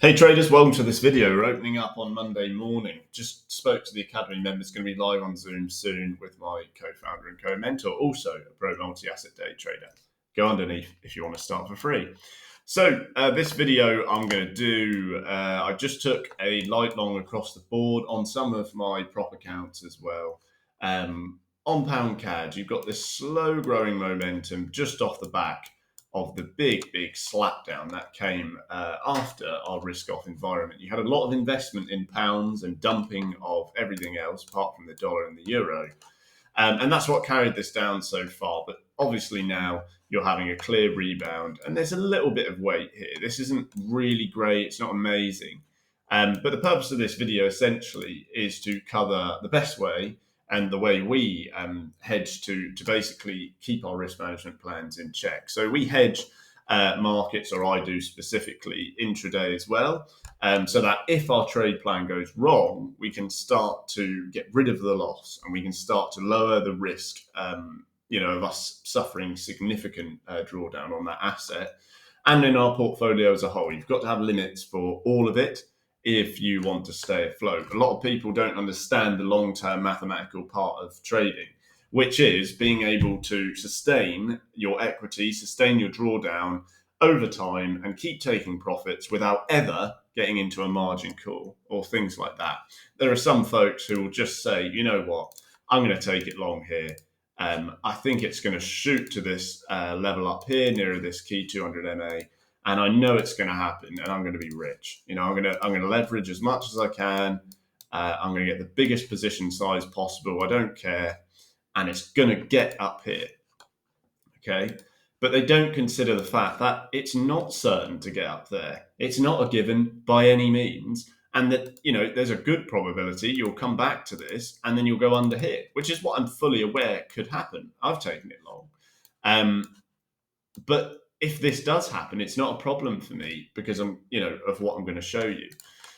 Hey traders, welcome to this video. We're opening up on Monday morning. Just spoke to the Academy members, going to be live on Zoom soon with my co-founder and co-mentor, also a pro multi-asset day trader. Go underneath if you want to start for free. So this video I'm going to do, I just took a light long across the board on some of my prop accounts as well. On pound CAD, you've got this slow growing momentum just off the back of the big slapdown that came after our risk-off environment. You had a lot of investment in pounds and dumping of everything else apart from the dollar and the euro. And that's what carried this down so far. But obviously now you're having a clear rebound and there's a little bit of weight here. This isn't really great. It's not amazing. But the purpose of this video essentially is to cover the best way and the way we hedge to basically keep our risk management plans in check. So we hedge markets, or I do specifically, intraday as well, so that if our trade plan goes wrong, we can start to get rid of the loss and we can start to lower the risk of us suffering significant drawdown on that asset. And in our portfolio as a whole, you've got to have limits for all of it if you want to stay afloat. A lot of people don't understand the long-term mathematical part of trading, which is being able to sustain your equity, sustain your drawdown over time and keep taking profits without ever getting into a margin call or things like that. There are some folks who will just say, you know what, I'm going to take it long here. I think it's going to shoot to this level up here nearer this key 200 MA. And I know it's going to happen, and I'm going to be rich. I'm going to leverage as much as I can. I'm going to get the biggest position size possible. I don't care, and it's going to get up here. Okay, but they don't consider the fact that it's not certain to get up there. It's not a given by any means, and that there's a good probability you'll come back to this, and then you'll go under here, which is what I'm fully aware could happen. I've taken it long, but if this does happen, it's not a problem for me because of what I'm going to show you.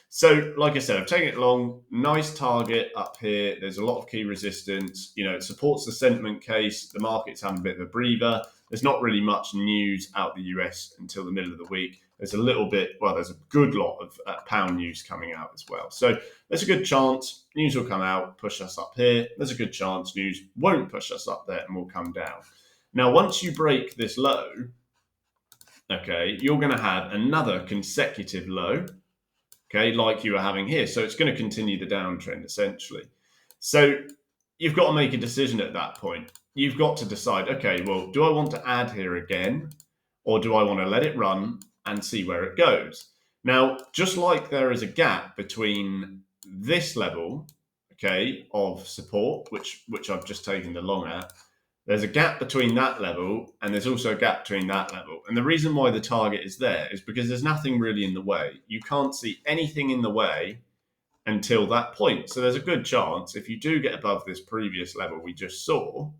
So, like I said, I've taken it long. Nice target up here. There's a lot of key resistance. It supports the sentiment case. The market's having a bit of a breather. There's not really much news out the US until the middle of the week. There's a good lot of pound news coming out as well. So there's a good chance news will come out, push us up here. There's a good chance news won't push us up there and will come down. Now, once you break this low, okay, you're going to have another consecutive low, okay, like you are having here. So it's going to continue the downtrend, essentially. So you've got to make a decision at that point. You've got to decide, okay, well, do I want to add here again, or do I want to let it run and see where it goes? Now, just like there is a gap between this level, okay, of support, which I've just taken the long at, there's a gap between that level and there's also a gap between that level. And the reason why the target is there is because there's nothing really in the way. You can't see anything in the way until that point. So there's a good chance if you do get above this previous level we just saw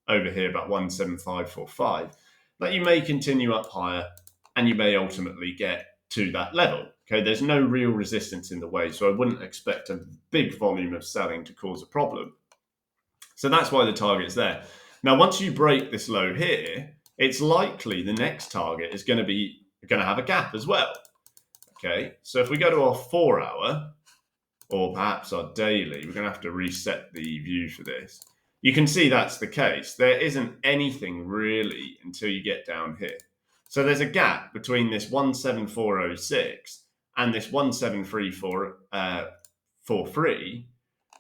over here, about 17545, that you may continue up higher and you may ultimately get to that level. Okay, there's no real resistance in the way, so I wouldn't expect a big volume of selling to cause a problem. So that's why the target's there. Now, once you break this low here, it's likely the next target is going to have a gap as well. Okay, so if we go to our 4 hour or perhaps our daily, we're going to have to reset the view for this. You can see that's the case. There isn't anything really until you get down here. So there's a gap between this 17406 and this 17343,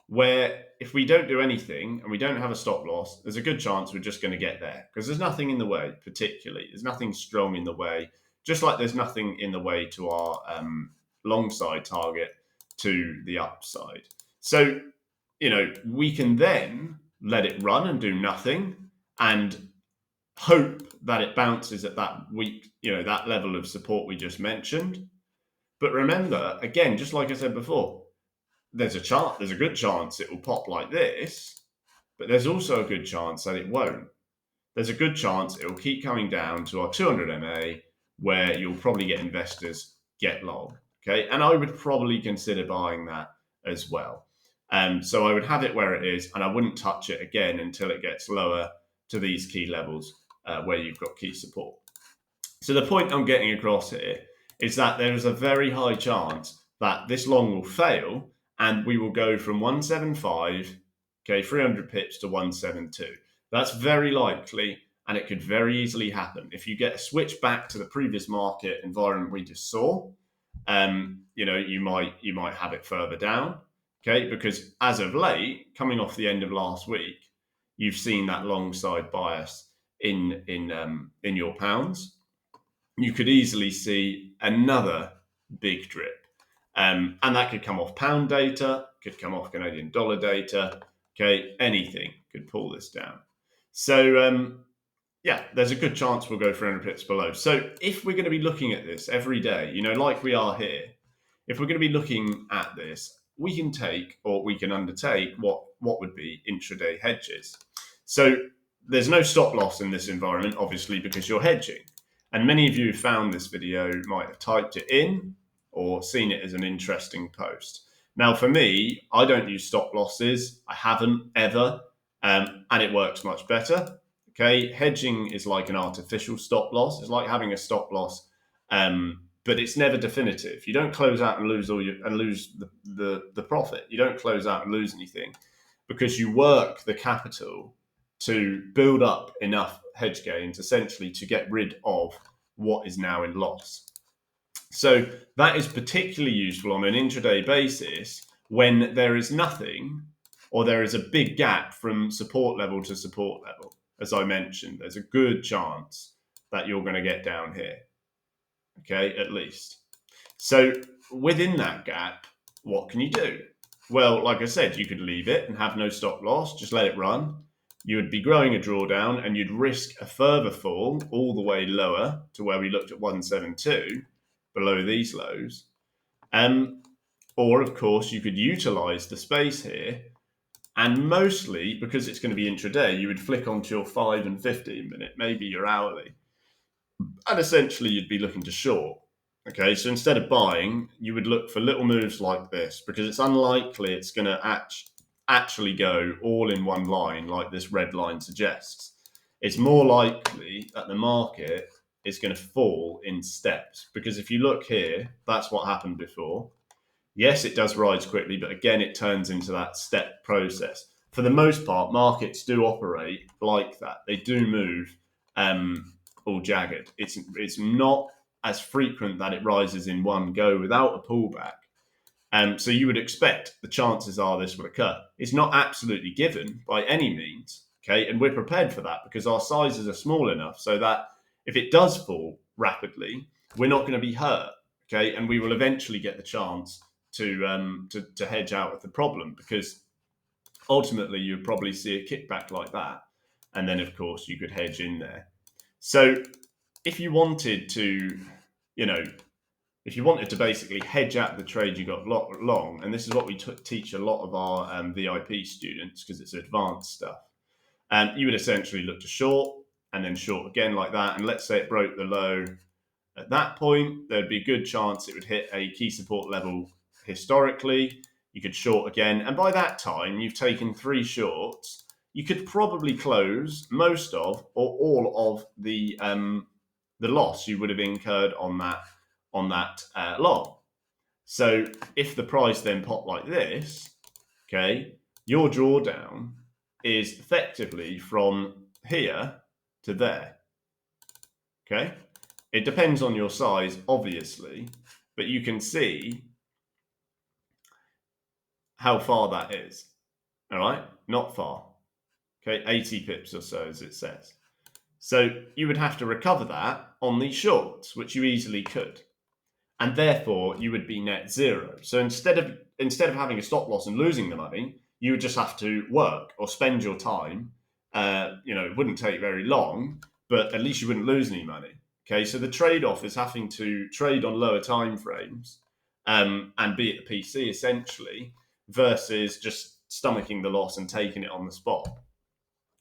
where if we don't do anything and we don't have a stop loss, there's a good chance we're just going to get there because there's nothing in the way particularly. There's nothing strong in the way, just like there's nothing in the way to our long side target to the upside. So, we can then let it run and do nothing and hope that it bounces at that weak, that level of support we just mentioned. But remember, again, just like I said before, there's a good chance it will pop like this, but there's also a good chance that it won't. There's a good chance it will keep coming down to our 200 MA, where you'll probably get investors get long. Okay, and I would probably consider buying that as well. So I would have it where it is, and I wouldn't touch it again until it gets lower to these key levels where you've got key support. So the point I'm getting across here is that there is a very high chance that this long will fail and we will go from 175, okay, 300 pips to 172. That's very likely, and it could very easily happen. If you get a switch back to the previous market environment we just saw, you might have it further down, okay, because as of late, coming off the end of last week, you've seen that long side bias in your pounds. You could easily see another big drip. And that could come off pound data, could come off Canadian dollar data. Okay, anything could pull this down. So, there's a good chance we'll go 300 pips below. So, if we're going to be looking at this every day, like we are here, if we're going to be looking at this, we can take or we can undertake what would be intraday hedges. So, there's no stop loss in this environment, obviously, because you're hedging. And many of you who found this video might have typed it in or seen it as an interesting post. Now, for me, I don't use stop losses. I haven't ever, and it works much better. Okay, hedging is like an artificial stop loss. It's like having a stop loss, but it's never definitive. You don't close out and lose the profit. You don't close out and lose anything because you work the capital to build up enough hedge gains, essentially, to get rid of what is now in loss. So that is particularly useful on an intraday basis when there is nothing or there is a big gap from support level to support level. As I mentioned, there's a good chance that you're going to get down here, okay, at least. So within that gap, what can you do? Well, like I said, you could leave it and have no stop loss, just let it run. You would be growing a drawdown and you'd risk a further fall all the way lower to where we looked at 172, below these lows. Or, of course, you could utilize the space here. And mostly, because it's going to be intraday, you would flick onto your 5 and 15 minute, maybe your hourly. And essentially, you'd be looking to short. Okay, so instead of buying, you would look for little moves like this because it's unlikely it's going to actually go all in one line like this red line suggests. It's more likely that the market is going to fall in steps because if you look here, that's what happened before. Yes, it does rise quickly, but again, it turns into that step process. For the most part, markets do operate like that. They do move all jagged. It's not as frequent that it rises in one go without a pullback. So you would expect the chances are this will occur. It's not absolutely given by any means, okay? And we're prepared for that because our sizes are small enough so that if it does fall rapidly, we're not going to be hurt, okay? And we will eventually get the chance to hedge out of the problem because ultimately you'd probably see a kickback like that. And then, of course, you could hedge in there. So if you wanted to, if you wanted to basically hedge out the trade you got long, and this is what we teach a lot of our VIP students because it's advanced stuff, you would essentially look to short and then short again like that. And let's say it broke the low at that point, there'd be a good chance it would hit a key support level historically. You could short again. And by that time, you've taken 3 shorts. You could probably close most of or all of the loss you would have incurred on that long. So if the price then popped like this, okay, your drawdown is effectively from here to there. Okay, it depends on your size, obviously, but you can see how far that is. All right, not far. Okay, 80 pips or so, as it says. So you would have to recover that on these shorts, which you easily could. And therefore, you would be net zero. So instead of having a stop loss and losing the money, you would just have to work or spend your time. It wouldn't take very long, but at least you wouldn't lose any money. Okay, so the trade-off is having to trade on lower time frames and be at the PC essentially, versus just stomaching the loss and taking it on the spot.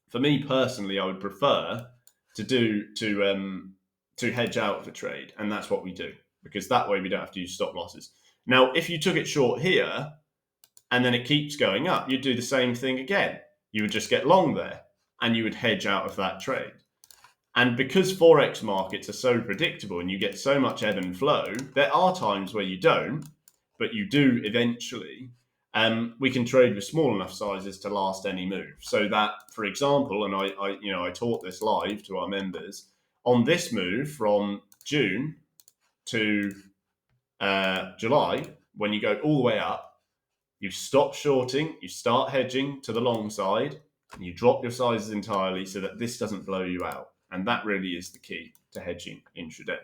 For me personally, I would prefer to hedge out of the trade, and that's what we do because that way we don't have to use stop losses. Now, if you took it short here and then it keeps going up, you'd do the same thing again. You would just get long there and you would hedge out of that trade. And because Forex markets are so predictable and you get so much ebb and flow, there are times where you don't, but you do eventually. We can trade with small enough sizes to last any move. So that, for example, and I taught this live to our members, on this move from June to July, when you go all the way up, you stop shorting, you start hedging to the long side, and you drop your sizes entirely so that this doesn't blow you out. And that really is the key to hedging intraday.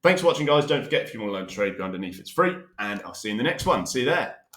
Thanks for watching, guys. Don't forget, if you want to learn to trade, go underneath. It's free, and I'll see you in the next one. See you there.